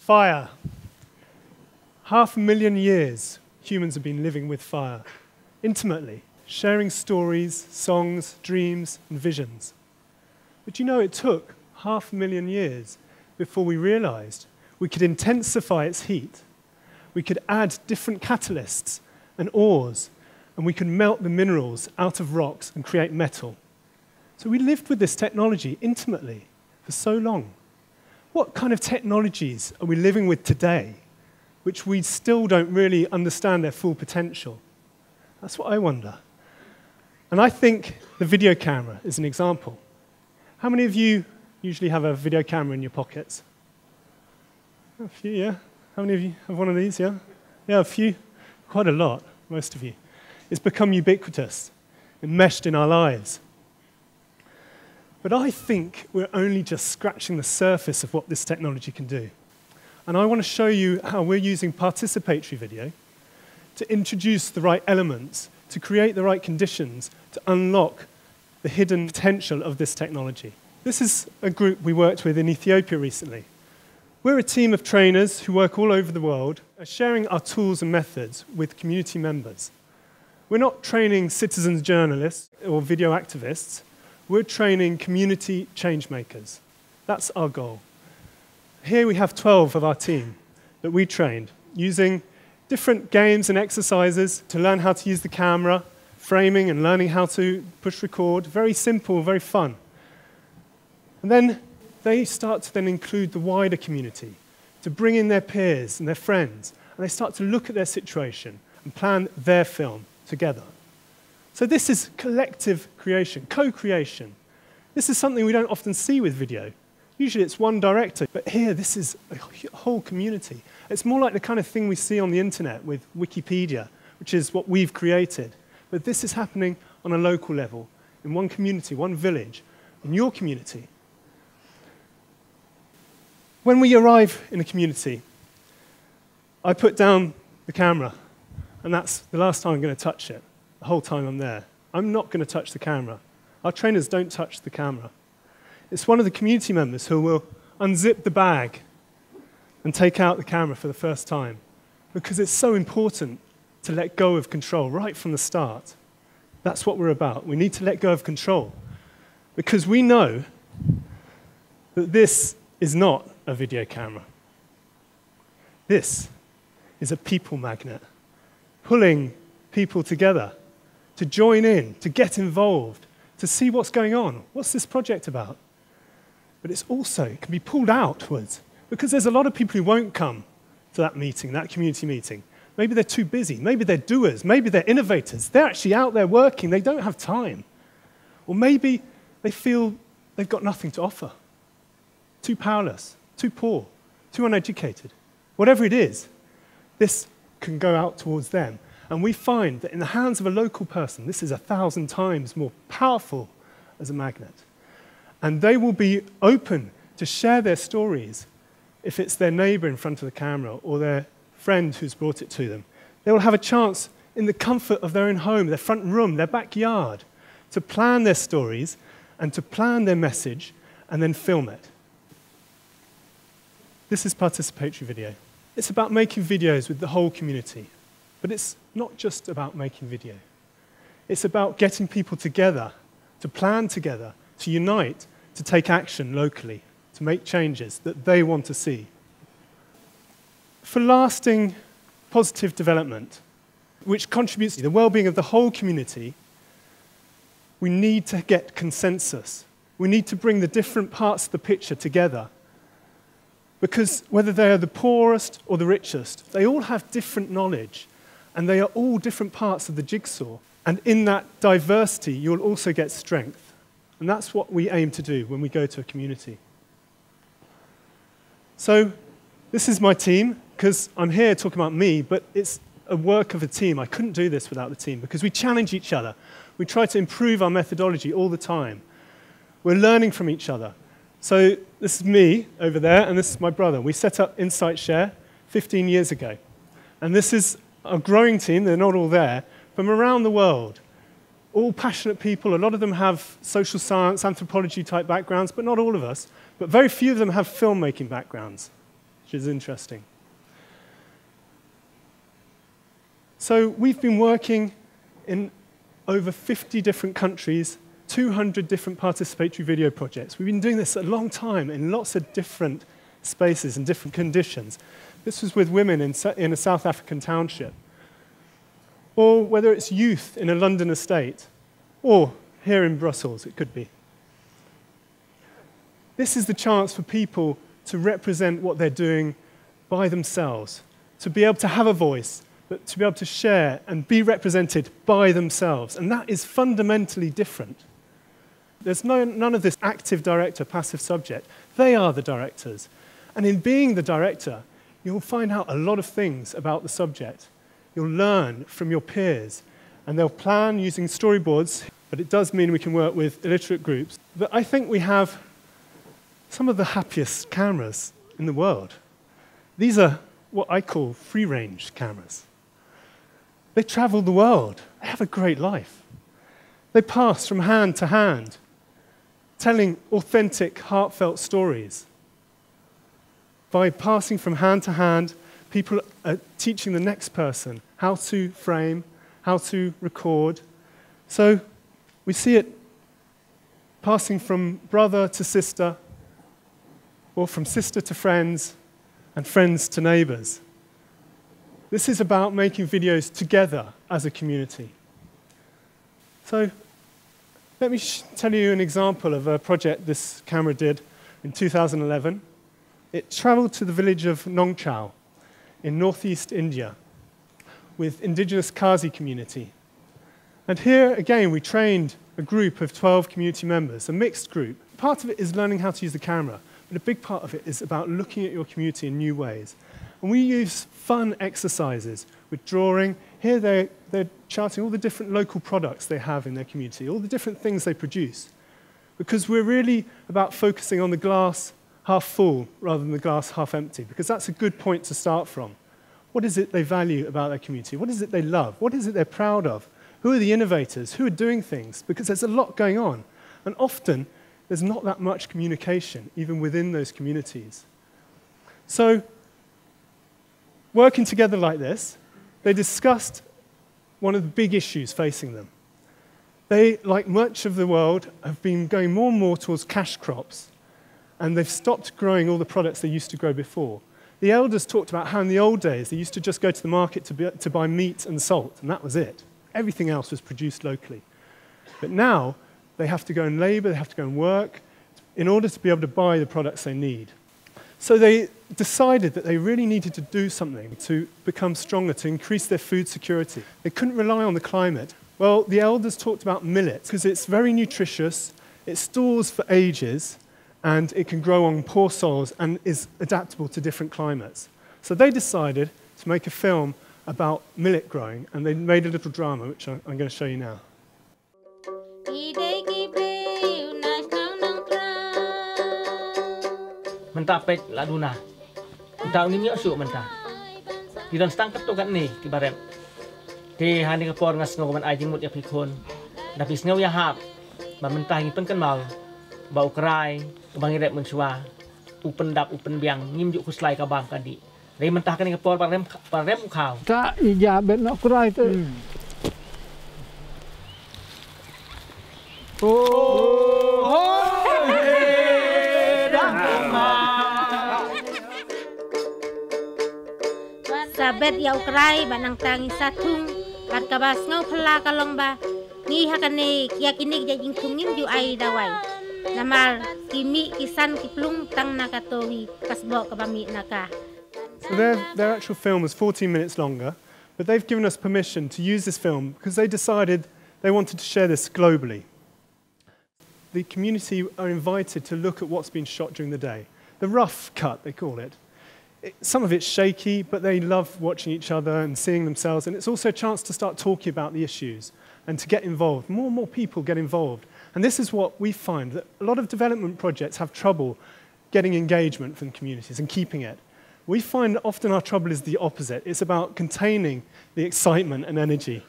Fire. 500,000 years humans have been living with fire, intimately, sharing stories, songs, dreams, and visions. But you know, it took 500,000 years before we realized we could intensify its heat, we could add different catalysts and ores, and we could melt the minerals out of rocks and create metal. So we lived with this technology intimately for so long. What kind of technologies are we living with today, which we still don't really understand their full potential? That's what I wonder. And I think the video camera is an example. How many of you usually have a video camera in your pockets? A few, yeah? How many of you have one of these, yeah? Yeah, a few. Quite a lot, most of you. It's become ubiquitous, enmeshed in our lives. But I think we're only just scratching the surface of what this technology can do. And I want to show you how we're using participatory video to introduce the right elements, to create the right conditions, to unlock the hidden potential of this technology. This is a group we worked with in Ethiopia recently. We're a team of trainers who work all over the world, sharing our tools and methods with community members. We're not training citizen journalists or video activists. We're training community changemakers. That's our goal. Here we have 12 of our team that we trained using different games and exercises to learn how to use the camera, framing and learning how to push record. Very simple, very fun. And then they start to then include the wider community, to bring in their peers and their friends, and they start to look at their situation and plan their film together. So this is collective creation, co-creation. This is something we don't often see with video. Usually it's one director, but here this is a whole community. It's more like the kind of thing we see on the internet with Wikipedia, which is what we've created. But this is happening on a local level, in one community, one village, in your community. When we arrive in a community, I put down the camera, and that's the last time I'm going to touch it. The whole time I'm there. I'm not going to touch the camera. Our trainers don't touch the camera. It's one of the community members who will unzip the bag and take out the camera for the first time, because it's so important to let go of control right from the start. That's what we're about. We need to let go of control, because we know that this is not a video camera. This is a people magnet, pulling people together to join in, to get involved, to see what's going on. What's this project about? But it's also, it can be pulled outwards, because there's a lot of people who won't come to that meeting, that community meeting. Maybe they're too busy, maybe they're doers, maybe they're innovators. They're actually out there working, they don't have time. Or maybe they feel they've got nothing to offer. Too powerless, too poor, too uneducated. Whatever it is, this can go out towards them. And we find that in the hands of a local person, this is 1,000 times more powerful as a magnet. And they will be open to share their stories if it's their neighbor in front of the camera or their friend who's brought it to them. They will have a chance in the comfort of their own home, their front room, their backyard, to plan their stories and to plan their message and then film it. This is participatory video. It's about making videos with the whole community. But it's not just about making video. It's about getting people together, to plan together, to unite, to take action locally, to make changes that they want to see. For lasting positive development, which contributes to the well-being of the whole community, we need to get consensus. We need to bring the different parts of the picture together. Because whether they are the poorest or the richest, they all have different knowledge. And they are all different parts of the jigsaw. And in that diversity, you'll also get strength. And that's what we aim to do when we go to a community. So this is my team, because I'm here talking about me, but it's a work of a team. I couldn't do this without the team, because we challenge each other. We try to improve our methodology all the time. We're learning from each other. So this is me over there, and this is my brother. We set up InsightShare 15 years ago. And this is a growing team, they're not all there, from around the world. All passionate people, a lot of them have social science, anthropology type backgrounds, but not all of us. But very few of them have filmmaking backgrounds. which is interesting. So we've been working in over 50 different countries, 200 different participatory video projects. We've been doing this a long time in lots of different spaces and different conditions. This was with women in a South African township. Or whether it's youth in a London estate, or here in Brussels, it could be. This is the chance for people to represent what they're doing by themselves, to be able to have a voice, but to be able to share and be represented by themselves. And that is fundamentally different. There's none of this active director, passive subject. They are the directors. And in being the director, you'll find out a lot of things about the subject. You'll learn from your peers, and they'll plan using storyboards, but it does mean we can work with illiterate groups. But I think we have some of the happiest cameras in the world. These are what I call free-range cameras. They travel the world. They have a great life. They pass from hand to hand, telling authentic, heartfelt stories. By passing from hand to hand, people are teaching the next person how to frame, how to record. So we see it passing from brother to sister, or from sister to friends, and friends to neighbors. This is about making videos together as a community. So let me tell you an example of a project this camera did in 2011. It traveled to the village of Nongchao in northeast India with indigenous Kazi community. And here, again, we trained a group of 12 community members, a mixed group. Part of it is learning how to use the camera, but a big part of it is about looking at your community in new ways. And we use fun exercises with drawing. Here they're charting all the different local products they have in their community, all the different things they produce. Because we're really about focusing on the glass half full rather than the glass half empty, because that's a good point to start from. What is it they value about their community? What is it they love? What is it they're proud of? Who are the innovators? Who are doing things? Because there's a lot going on. And often, there's not that much communication, even within those communities. So, working together like this, they discussed one of the big issues facing them. They, like much of the world, have been going more and more towards cash crops, and they've stopped growing all the products they used to grow before. The elders talked about how in the old days they used to just go to the market to buy meat and salt, and that was it. Everything else was produced locally. But now, they have to go and labor, they have to go and work in order to be able to buy the products they need. So they decided that they really needed to do something to become stronger, to increase their food security. They couldn't rely on the climate. Well, the elders talked about millet because it's very nutritious, it stores for ages, and it can grow on poor soils and is adaptable to different climates. So they decided to make a film about millet growing, and they made a little drama, which I'm going to show you now. Mentapet laduna. Tao ni miyo su menta. Di dan stang ketukan ni kibarem. Di hani kapor ngas ngoman ajing mut ya pikon. Dapis ngau ya hap. Ba mentah ngi pen kan mau. Bau kerai, bang irep mensua. Upen dap upen biang ngim juk kuslai ka bang kadi. Dai mentah kan ni kapor parem khau. Ta ija bet nak kerai tu. Sabet ya ukrai banang tangi satung bat kabas ngau phala kalong ba ngi hakane kiyakini jajing tungim ju ai dawai namal kimi kisan kiplung tang nakatohi kasbo kabami naka. So their actual film was 14 minutes longer, but they've given us permission to use this film because they decided they wanted to share this globally. The community are invited to look at what's been shot during the day. The rough cut, they call it. Some of it's shaky, but they love watching each other and seeing themselves, and it's also a chance to start talking about the issues and to get involved. More and more people get involved. And this is what we find, that a lot of development projects have trouble getting engagement from communities and keeping it. We find often our trouble is the opposite. It's about containing the excitement and energy.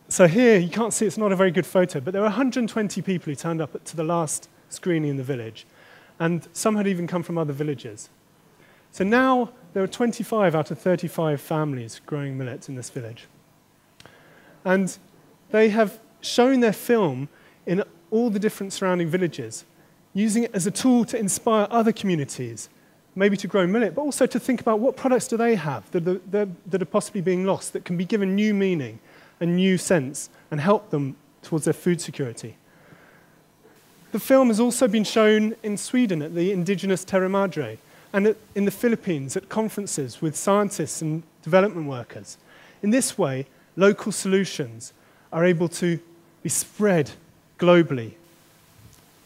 So here, you can't see, it's not a very good photo, but there were 120 people who turned up to the last screening in the village. And some had even come from other villages. So now there are 25 out of 35 families growing millet in this village. And they have shown their film in all the different surrounding villages, using it as a tool to inspire other communities, maybe to grow millet, but also to think about what products do they have that are possibly being lost, that can be given new meaning and new sense and help them towards their food security. The film has also been shown in Sweden at the indigenous Terra Madre and in the Philippines at conferences with scientists and development workers. In this way, local solutions are able to be spread globally.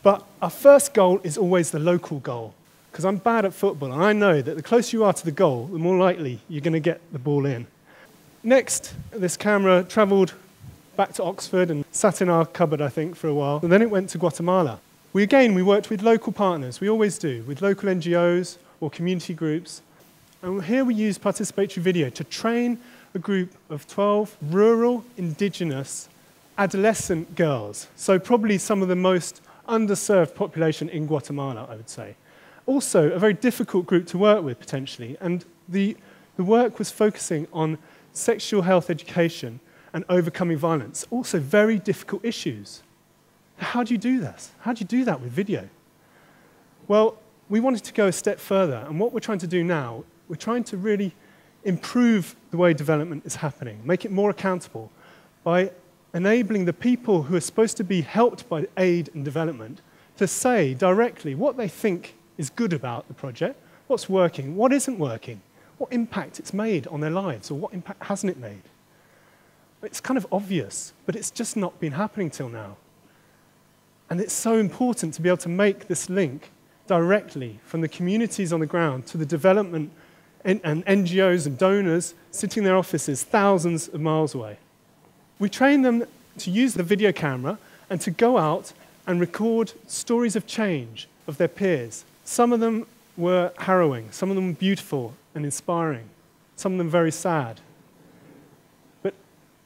But our first goal is always the local goal, because I'm bad at football, and I know that the closer you are to the goal, the more likely you're going to get the ball in. Next, this camera travelled back to Oxford and sat in our cupboard, I think, for a while. And then it went to Guatemala. We worked with local partners, we always do, with local NGOs or community groups. And here we use participatory video to train a group of 12 rural, indigenous, adolescent girls. So probably some of the most underserved population in Guatemala, I would say. Also, a very difficult group to work with, potentially. And the work was focusing on sexual health education and overcoming violence. Also very difficult issues. How do you do this? How do you do that with video? Well, we wanted to go a step further, and what we're trying to do now, we're trying to really improve the way development is happening, make it more accountable by enabling the people who are supposed to be helped by aid and development to say directly what they think is good about the project, what's working, what isn't working, what impact it's made on their lives, or what impact hasn't it made. It's kind of obvious, but it's just not been happening till now. And it's so important to be able to make this link directly from the communities on the ground to the development and NGOs and donors sitting in their offices thousands of miles away. We train them to use the video camera and to go out and record stories of change of their peers. Some of them were harrowing, some of them were beautiful and inspiring, some of them very sad. But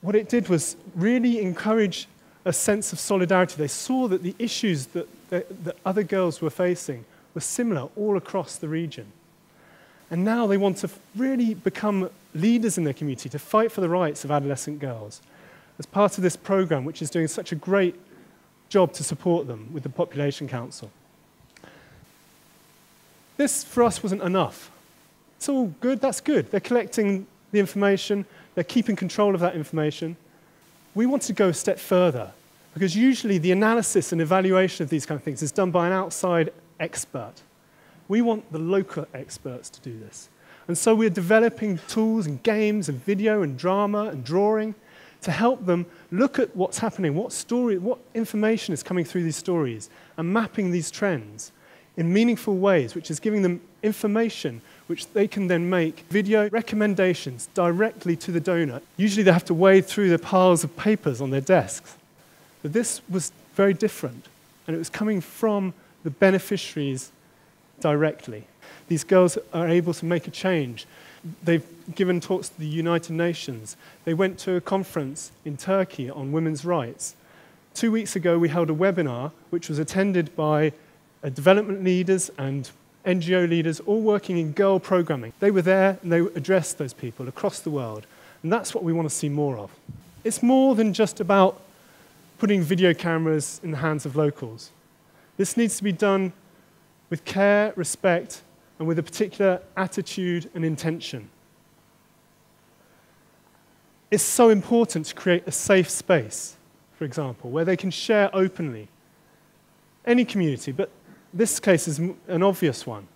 what it did was really encourage a sense of solidarity. They saw that the issues that other girls were facing were similar all across the region. And now they want to really become leaders in their community, to fight for the rights of adolescent girls, as part of this program, which is doing such a great job to support them with the Population Council. This, for us, wasn't enough. It's all good, that's good. They're collecting the information, they're keeping control of that information. We wanted to go a step further, because usually the analysis and evaluation of these kind of things is done by an outside expert. We want the local experts to do this. And so we're developing tools and games and video and drama and drawing to help them look at what's happening, what information is coming through these stories, and mapping these trends in meaningful ways, which is giving them information which they can then make video recommendations directly to the donor. Usually they have to wade through the piles of papers on their desks. But this was very different, and it was coming from the beneficiaries directly. These girls are able to make a change. They've given talks to the United Nations. They went to a conference in Turkey on women's rights. 2 weeks ago, we held a webinar which was attended by development leaders and NGO leaders, all working in girl programming. They were there and they addressed those people across the world. And that's what we want to see more of. It's more than just about putting video cameras in the hands of locals. This needs to be done with care, respect, and with a particular attitude and intention. It's so important to create a safe space, for example, where they can share openly. Any community, but this case is an obvious one.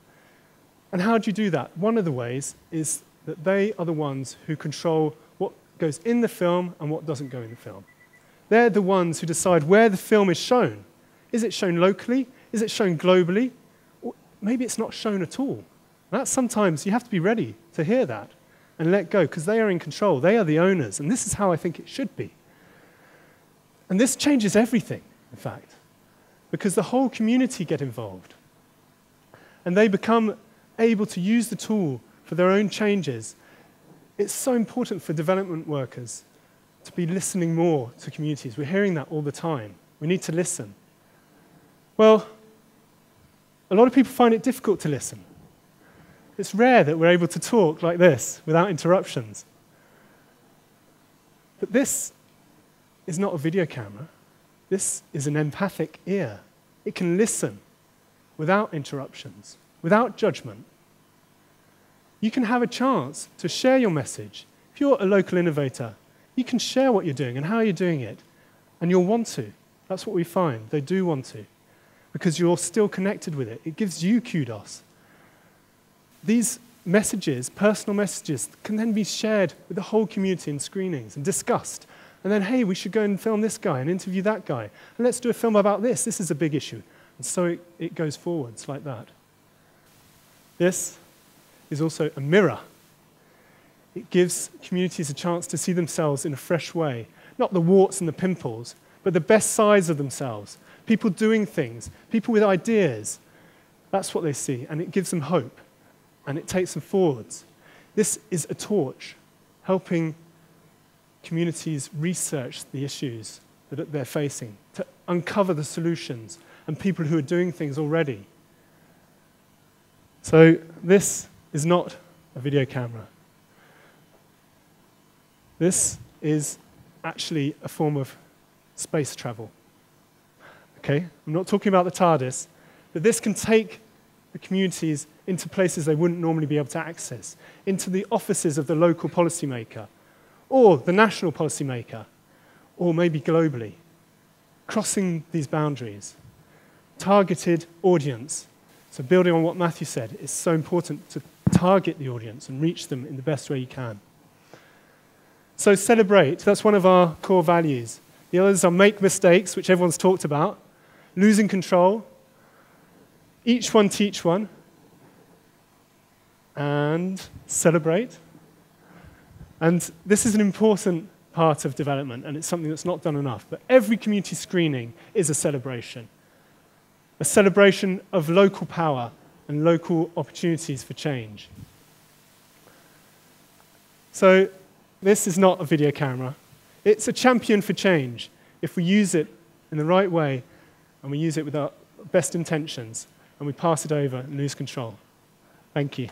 And how do you do that? One of the ways is that they are the ones who control what goes in the film and what doesn't go in the film. They're the ones who decide where the film is shown. Is it shown locally? Is it shown globally? Or maybe it's not shown at all. That's sometimes, you have to be ready to hear that and let go, because they are in control. They are the owners, and this is how I think it should be. And this changes everything, in fact, because the whole community get involved. And they become able to use the tool for their own changes. It's so important for development workers to be listening more to communities. We're hearing that all the time. We need to listen. Well, a lot of people find it difficult to listen. It's rare that we're able to talk like this without interruptions. But this is not a video camera. This is an empathic ear. It can listen without interruptions, without judgment. You can have a chance to share your message. If you're a local innovator, you can share what you're doing and how you're doing it, and you'll want to. That's what we find. They do want to, because you're still connected with it. It gives you kudos. These messages, personal messages, can then be shared with the whole community in screenings and discussed. And then, hey, we should go and film this guy and interview that guy. And let's do a film about this. This is a big issue. And so it goes forwards like that. This is also a mirror. It gives communities a chance to see themselves in a fresh way. Not the warts and the pimples, but the best sides of themselves. People doing things, people with ideas. That's what they see, and it gives them hope, and it takes them forwards. This is a torch, helping communities research the issues that they're facing, to uncover the solutions, and people who are doing things already. So this is not a video camera. This is actually a form of space travel. Okay? I'm not talking about the TARDIS, but this can take the communities into places they wouldn't normally be able to access, into the offices of the local policymaker, or the national policymaker, or maybe globally, crossing these boundaries. Targeted audience. So building on what Matthew said, it's so important to target the audience and reach them in the best way you can. So celebrate, that's one of our core values. The others are make mistakes, which everyone's talked about, losing control, each one teach one, and celebrate. And this is an important part of development, and it's something that's not done enough. But every community screening is a celebration of local power and local opportunities for change. So this is not a video camera. It's a champion for change if we use it in the right way and we use it with our best intentions and we pass it over and lose control. Thank you.